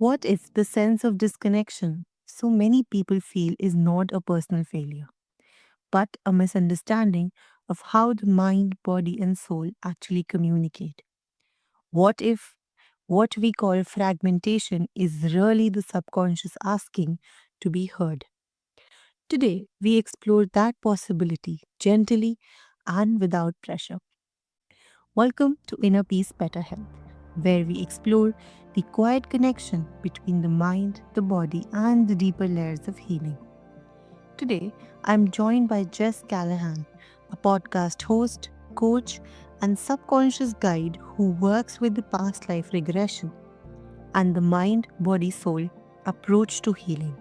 What if the sense of disconnection so many people feel is not a personal failure, but a misunderstanding of how the mind, body, and soul actually communicate? What if what we call fragmentation is really the subconscious asking to be heard? Today, we explore that possibility gently and without pressure. Welcome to Inner Peace Better Health, where we explore the quiet connection between the mind, the body, and the deeper layers of healing. Today, I'm joined by Jess Callahan, a podcast host, coach, and subconscious guide who works with the past life regression and the mind body soul approach to healing.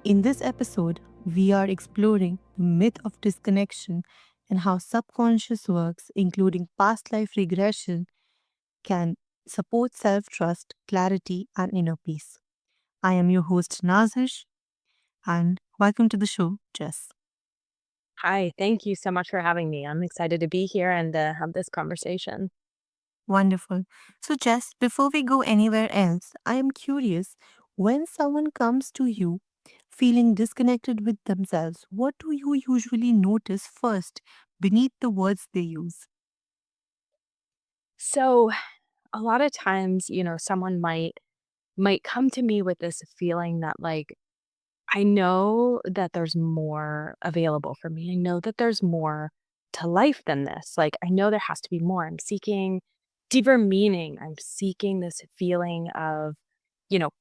In this episode, we are exploring the myth of disconnection and how subconscious works, including past life regression, can support self trust, clarity, and inner peace. I am your host, Nazish, and welcome to the show, Jess. Hi, thank you so much for having me. I'm excited to be here and have this conversation. Wonderful. So, Jess, before we go anywhere else, I am curious when someone comes to you feeling disconnected with themselves, what do you usually notice first beneath the words they use? So, a lot of times, someone might come to me with this feeling that I know that there's more available for me. I know that there's more to life than this. Like I know there has to be more. I'm seeking deeper meaning. I'm seeking this feeling of,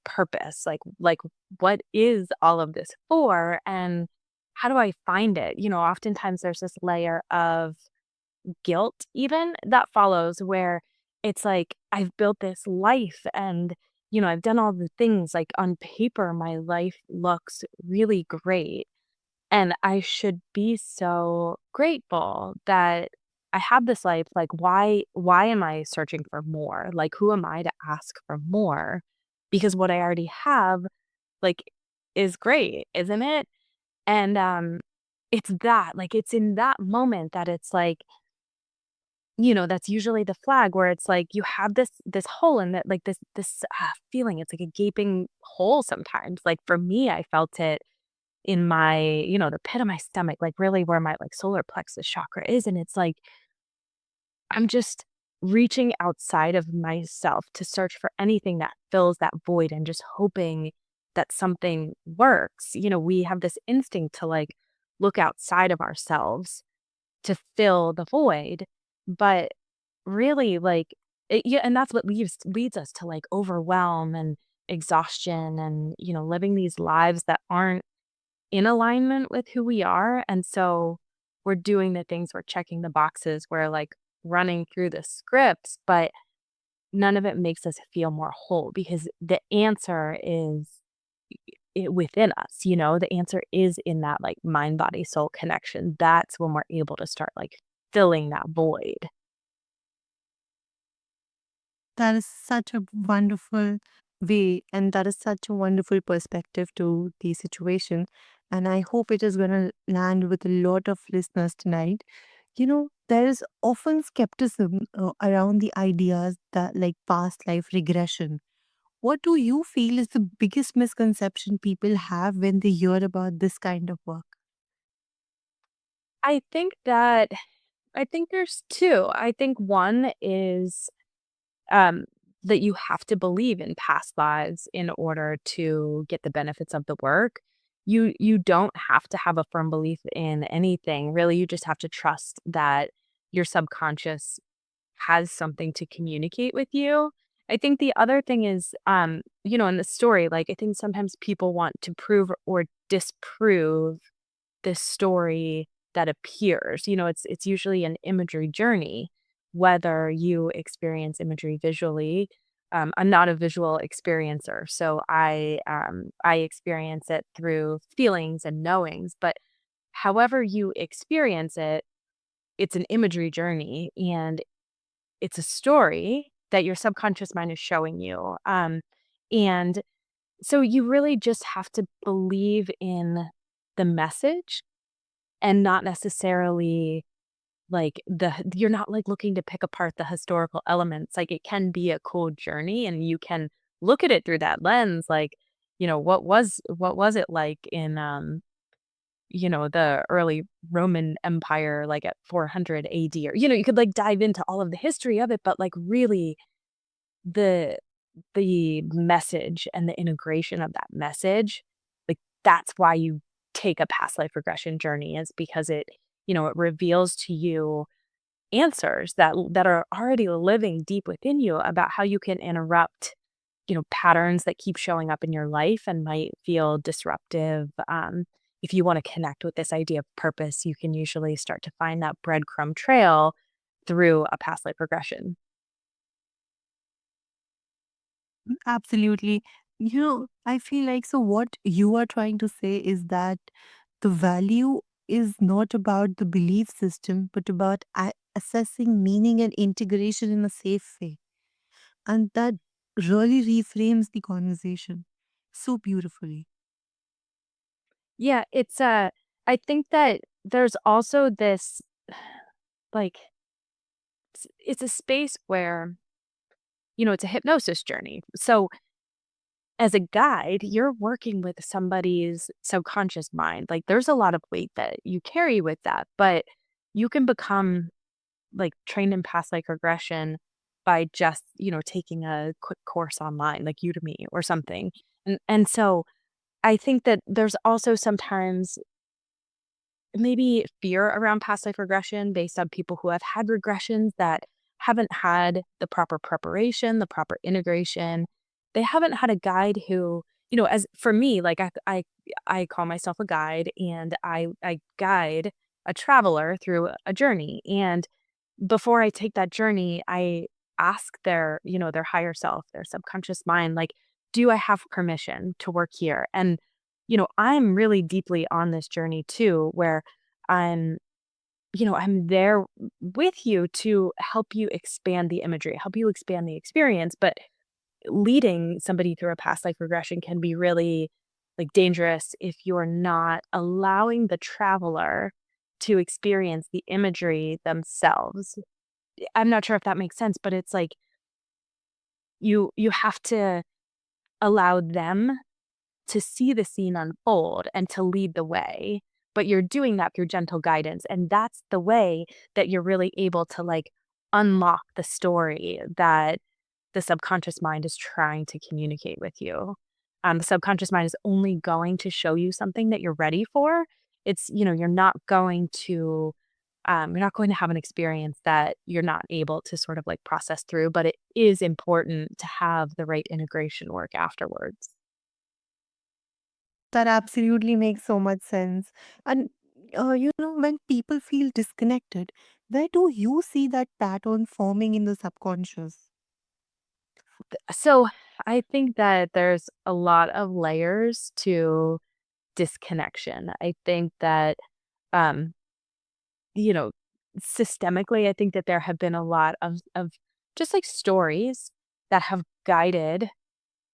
purpose. Like what is all of this for and how do I find it? Oftentimes there's this layer of guilt even that follows where it's like I've built this life and I've done all the things like on paper my life looks really great and I should be so grateful that I have this life. Like why am I searching for more? Like who am I to ask for more? Because what I already have like is great, isn't it? And it's that like it's in that moment that it's like that's usually the flag where it's like you have this hole in that like this feeling, it's like a gaping hole sometimes. Like for me, I felt it in my, the pit of my stomach, like really where my like solar plexus chakra is. And it's like I'm just reaching outside of myself to search for anything that fills that void and just hoping that something works. We have this instinct to like look outside of ourselves to fill the void. But really, like, yeah, and that's what leads us to like overwhelm and exhaustion and living these lives that aren't in alignment with who we are. And so we're doing the things, we're checking the boxes, we're like running through the scripts, but none of it makes us feel more whole because the answer is within us. The answer is in that like mind body soul connection. That's when we're able to start like filling that void. That is such a wonderful way, and that is such a wonderful perspective to the situation. And I hope it is going to land with a lot of listeners tonight. There is often skepticism around the ideas that, like past life regression. What do you feel is the biggest misconception people have when they hear about this kind of work? I think that I think there's two. I think one is um that you have to believe in past lives in order to get the benefits of the work. You don't have to have a firm belief in anything. Really, you just have to trust that your subconscious has something to communicate with you. I think the other thing is, in the story, like I think sometimes people want to prove or disprove this story that appears. It's usually an imagery journey, whether you experience imagery visually. I'm not a visual experiencer, so I experience it through feelings and knowings. But however you experience it, it's an imagery journey, and it's a story that your subconscious mind is showing you. And so you really just have to believe in the message and not necessarily like you're not like looking to pick apart the historical elements. Like it can be a cool journey and you can look at it through that lens, like, what was it like in the early Roman Empire, like at 400 AD, or you could like dive into all of the history of it, but like really the the message and the integration of that message, like that's why you take a past life regression journey, is because it reveals to you answers that are already living deep within you about how you can interrupt patterns that keep showing up in your life and might feel disruptive. If you want to connect with this idea of purpose, you can usually start to find that breadcrumb trail through a past life regression. Absolutely. I feel like, so what you are trying to say is that the value is not about the belief system, but about assessing meaning and integration in a safe way. And that really reframes the conversation so beautifully. Yeah, I think that there's also this like it's a space where it's a hypnosis journey. So as a guide, you're working with somebody's subconscious mind. Like there's a lot of weight that you carry with that, but you can become like trained in past life regression by just, taking a quick course online like Udemy or something. And so I think that there's also sometimes maybe fear around past life regression based on people who have had regressions that haven't had the proper preparation, the proper integration. They haven't had a guide who, as for me, like I call myself a guide, and I guide a traveler through a journey. And before I take that journey, I ask their higher self, their subconscious mind, like, do I have permission to work here? And I'm really deeply on this journey too, where I'm, I'm there with you to help you expand the imagery, help you expand the experience. But leading somebody through a past life regression can be really like dangerous if you're not allowing the traveler to experience the imagery themselves. I'm not sure if that makes sense, but it's like you have to allow them to see the scene unfold and to lead the way, but you're doing that through gentle guidance, and that's the way that you're really able to, like, unlock the story that the subconscious mind is trying to communicate with you. The subconscious mind is only going to show you something that you're ready for. You're not going to have an experience that you're not able to sort of, like, process through, but it is important to have the right integration work afterwards. That absolutely makes so much sense. And, when people feel disconnected, where do you see that pattern forming in the subconscious? So I think that there's a lot of layers to disconnection. I think that, um, you know, systemically, I think that there have been a lot of just like stories that have guided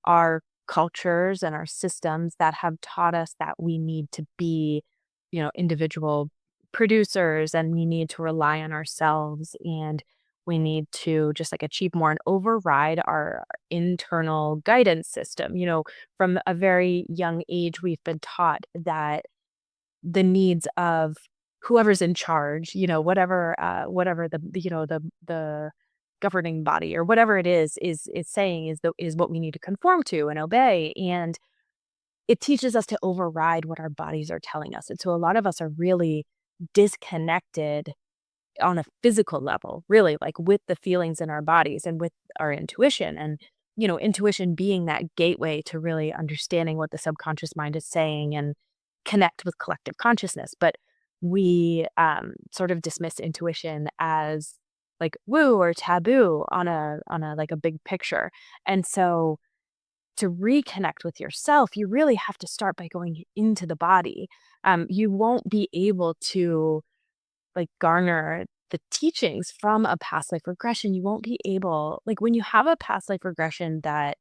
our cultures and our systems that have taught us that we need to be, individual producers, and we need to rely on ourselves, and we need to just like achieve more and override our internal guidance system. From a very young age, we've been taught that the needs of whoever's in charge, whatever the governing body or whatever it is saying is what we need to conform to and obey. And it teaches us to override what our bodies are telling us. And so a lot of us are really disconnected on a physical level, really, like with the feelings in our bodies and with our intuition. And, intuition being that gateway to really understanding what the subconscious mind is saying and connect with collective consciousness. But we sort of dismiss intuition as like woo or taboo on a like a big picture. And so to reconnect with yourself, you really have to start by going into the body. You won't be able to like garner the teachings from a past life regression. You won't be able, like, when you have a past life regression that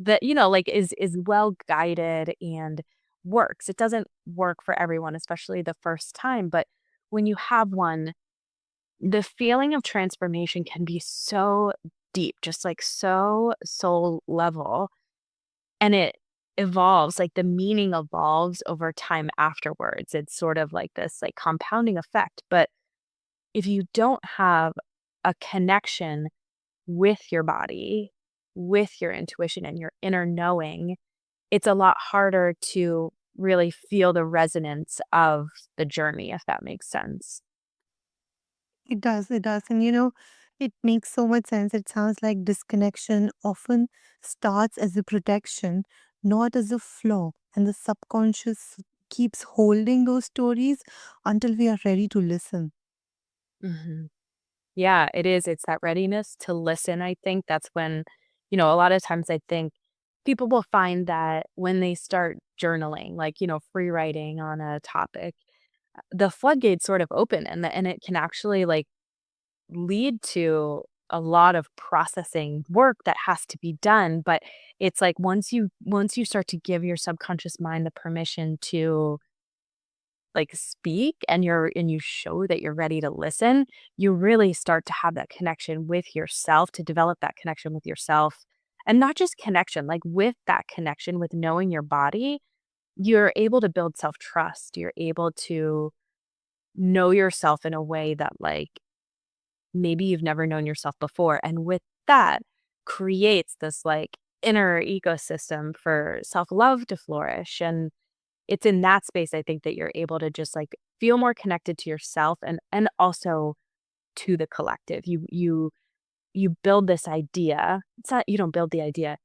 like is well guided and works. It doesn't work for everyone, especially the first time, but when you have one, the feeling of transformation can be so deep, just like so soul level. And it evolves, like the meaning evolves over time afterwards. It's sort of like this like compounding effect. But if you don't have a connection with your body, with your intuition and your inner knowing, it's a lot harder to really feel the resonance of the journey, if that makes sense. It does, it does. And it makes so much sense. It sounds like disconnection often starts as a protection, not as a flaw. And the subconscious keeps holding those stories until we are ready to listen. Mhm. Yeah, it is. It's that readiness to listen. I think that's when, a lot of times I think people will find that when they start journaling, like, free writing on a topic, the floodgates sort of open and it can actually like lead to a lot of processing work that has to be done. But it's like once you start to give your subconscious mind the permission to like speak and you show that you're ready to listen, you really start to have that connection with yourself, to develop that connection with yourself. And not just connection, like with that connection with knowing your body, you're able to build self-trust. You're able to know yourself in a way that like maybe you've never known yourself before. And with that creates this like inner ecosystem for self-love to flourish. And it's in that space, I think, that you're able to just, like, feel more connected to yourself and also to the collective. You build this idea. It's not you don't build the idea.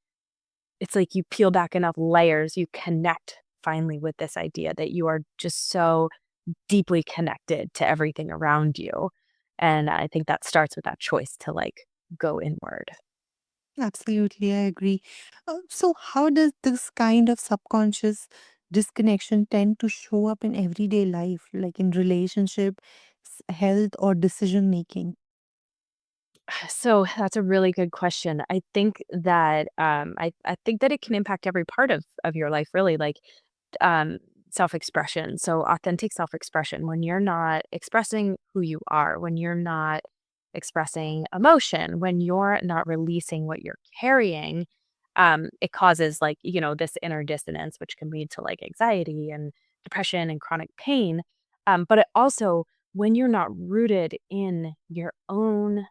It's like you peel back enough layers, you connect finally with this idea that you are just so deeply connected to everything around you, and I think that starts with that choice to, like, go inward. Absolutely, I agree. So, how does this kind of subconscious disconnection tend to show up in everyday life, like in relationship, health, or decision making? So that's a really good question. I think that I think that it can impact every part of your life, really, like um, self-expression. So authentic self-expression, when you're not expressing who you are, when you're not expressing emotion, when you're not releasing what you're carrying, it causes like this inner dissonance, which can lead to like anxiety and depression and chronic pain. But it also, when you're not rooted in your own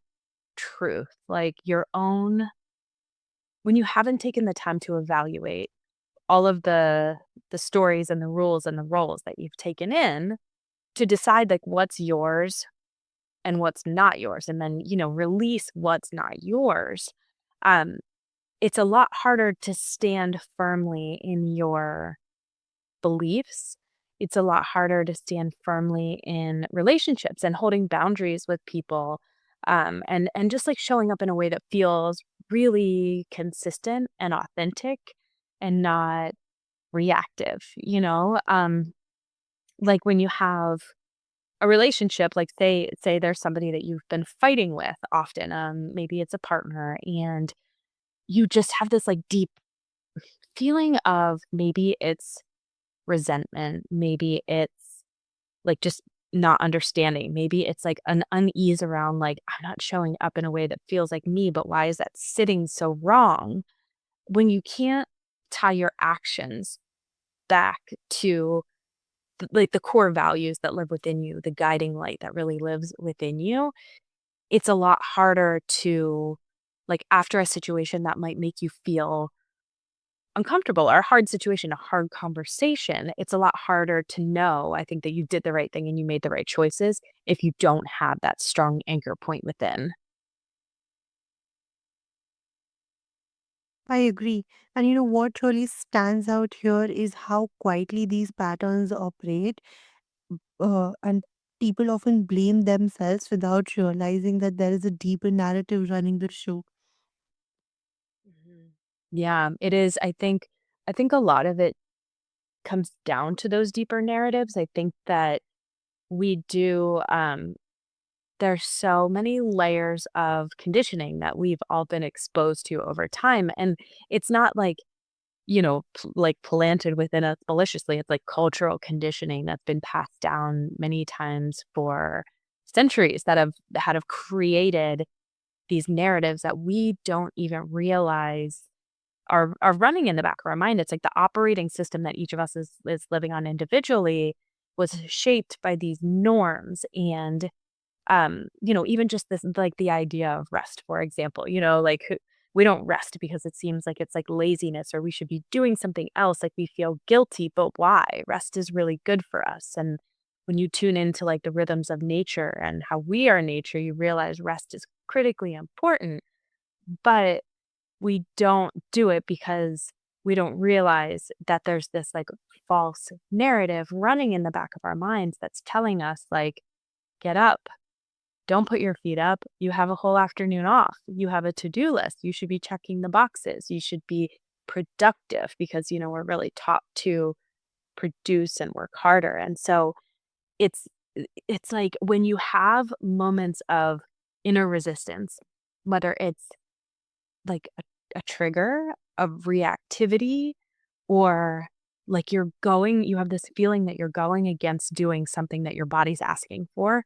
truth, like your own when you haven't taken the time to evaluate all of the stories and the rules and the roles that you've taken in to decide like what's yours and what's not yours and then, release what's not yours. Um it's a lot harder to stand firmly in your beliefs. It's a lot harder to stand firmly in relationships and holding boundaries with people, and just like showing up in a way that feels really consistent and authentic and not reactive. Like when you have a relationship, like say there's somebody that you've been fighting with often, maybe it's a partner, and you just have this like deep feeling of maybe it's resentment, maybe it's like just not understanding, maybe it's like an unease around like I'm not showing up in a way that feels like me, but why is that sitting so wrong? When you can't tie your actions back to like the core values that live within you, the guiding light that really lives within you, it's a lot harder to like after a situation that might make you feel uncomfortable or a hard situation, a hard conversation, it's a lot harder to know, I think, that you did the right thing and you made the right choices if you don't have that strong anchor point within. I agree. And what really stands out here is how quietly these patterns operate. And people often blame themselves without realizing that there is a deeper narrative running the show. Mhm. Yeah, it is. I think a lot of it comes down to those deeper narratives. I think that we do there's so many layers of conditioning that we've all been exposed to over time, and it's not like like planted within us maliciously. It's like cultural conditioning that's been passed down many times for centuries that have created these narratives that we don't even realize are running in the back of our mind. It's like the operating system that each of us is living on individually was shaped by these norms. And even just this, like the idea of rest, for example, like we don't rest because it seems like it's like laziness or we should be doing something else. Like we feel guilty, but why? Rest is really good for us. And when you tune into like the rhythms of nature and how we are nature, you realize rest is critically important. But we don't do it because we don't realize that there's this like false narrative running in the back of our minds that's telling us like, get up, don't put your feet up. You have a whole afternoon off. You have a to-do list. You should be checking the boxes. You should be productive because, we're really taught to produce and work harder. And so it's it's like when you have moments of inner resistance, whether it's like a trigger of reactivity or like you have this feeling that you're going against doing something that your body's asking for,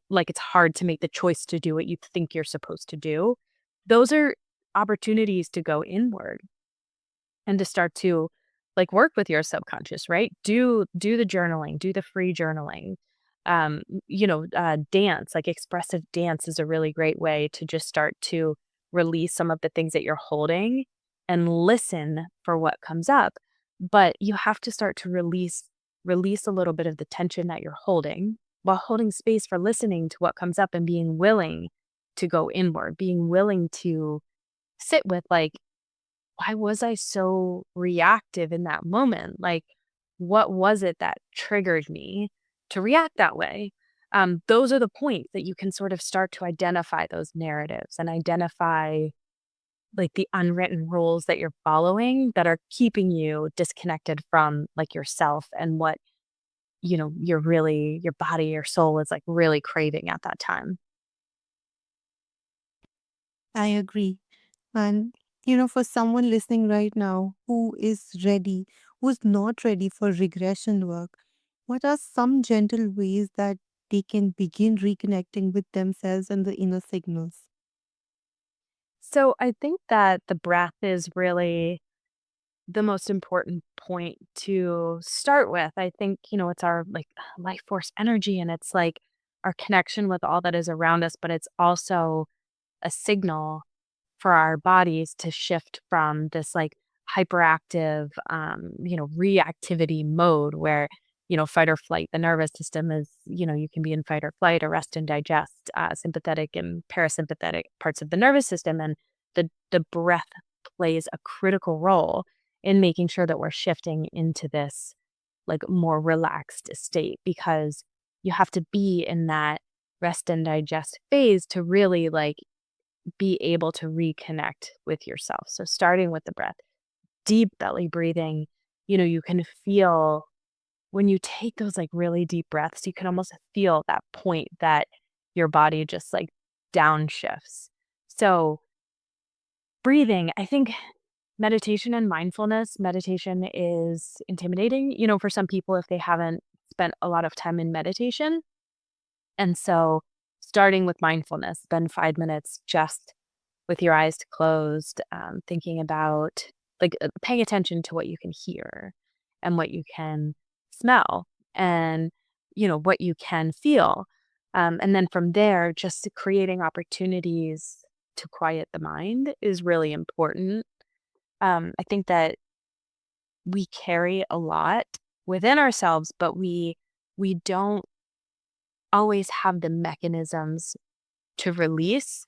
like it's hard to make the choice to do what you think you're supposed to do. Those are opportunities to go inward and to start to like work with your subconscious, right? Do the journaling, do the free journaling. Dance, like expressive dance is a really great way to just start to release some of the things that you're holding and listen for what comes up. But you have to start to release a little bit of the tension that you're holding while holding space for listening to what comes up and being willing to go inward, being willing to sit with like, why was I so reactive in that moment? Like, what was it that triggered me to react that way? Those are the points that you can sort of start to identify those narratives and identify like the unwritten rules that you're following that are keeping you disconnected from like yourself and what, your body, your soul is like really craving at that time. I agree. And, for someone listening right now who is ready, who's not ready for regression work, what are some gentle ways that they can begin reconnecting with themselves and the inner signals? So I think that the breath is really the most important point to start with. I think, it's our like life force energy and it's like our connection with all that is around us, but it's also a signal for our bodies to shift from this like hyperactive reactivity mode where fight or flight, the nervous system is, you can be in fight or flight, or rest and digest, sympathetic and parasympathetic parts of the nervous system. And the breath plays a critical role in making sure that we're shifting into this like more relaxed state, because you have to be in that rest and digest phase to really like be able to reconnect with yourself. So starting with the breath, deep belly breathing, you can feel when you take those like really deep breaths, you can almost feel that point that your body just like downshifts. So breathing, I think meditation is intimidating, for some people if they haven't spent a lot of time in meditation. And so starting with mindfulness, spend 5 minutes just with your eyes closed, thinking about like paying attention to what you can hear and what you can smell and, what you can feel. And then from there, just creating opportunities to quiet the mind is really important. I think that we carry a lot within ourselves, but we don't always have the mechanisms to release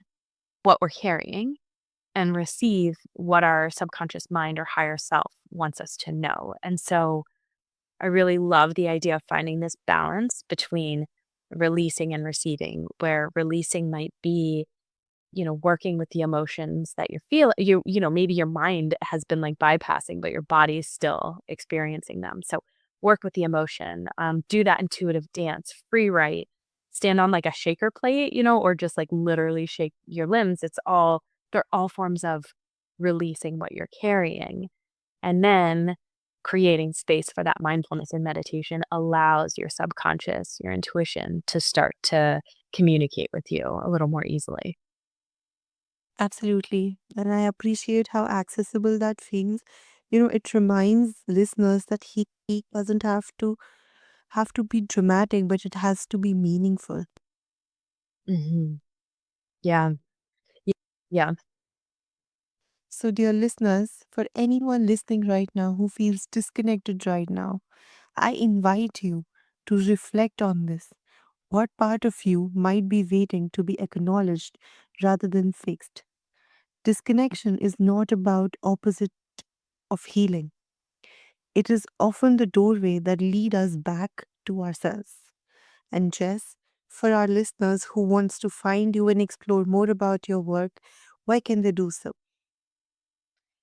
what we're carrying and receive what our subconscious mind or higher self wants us to know. And so I really love the idea of finding this balance between releasing and receiving, where releasing might be, working with the emotions that you're feeling. Maybe your mind has been like bypassing, but your body's still experiencing them. So work with the emotion, do that intuitive dance, free write, stand on like a shaker plate, or just like literally shake your limbs. They're all forms of releasing what you're carrying. And then creating space for that mindfulness and meditation allows your subconscious, your intuition to start to communicate with you a little more easily. Absolutely. And I appreciate how accessible that feels. It reminds listeners that he doesn't have to be dramatic, but it has to be meaningful. Mhm. Yeah. Y yeah. So, dear listeners, for anyone listening right now who feels disconnected right now, I invite you to reflect on this. What part of you might be waiting to be acknowledged rather than fixed? Disconnection is not about opposite of healing. It is often the doorway that lead us back to ourselves. And Jess, for our listeners who wants to find you and explore more about your work, why can they do so?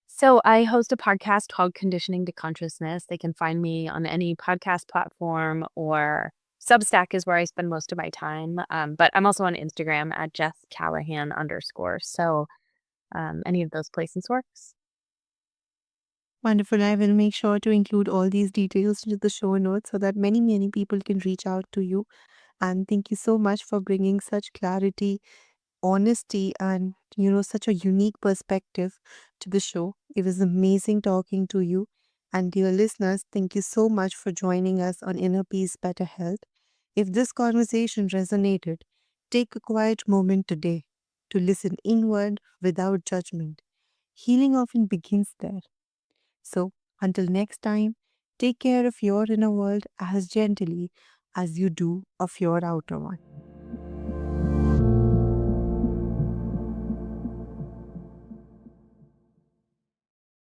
So I host a podcast called Conditioning to Consciousness. They can find me on any podcast platform or Substack is where I spend most of my time. But I'm also on Instagram at Jess Callahan underscore. So any of those places works. Wonderful. I will make sure to include all these details into the show notes so that many, many people can reach out to you. And thank you so much for bringing such clarity, honesty, and such a unique perspective to the show. It was amazing talking to you. And dear listeners, thank you so much for joining us on Inner Peace, Better Health. If this conversation resonated, take a quiet moment today to listen inward without judgment. Healing often begins there. So, until next time, take care of your inner world as gently as you do of your outer one.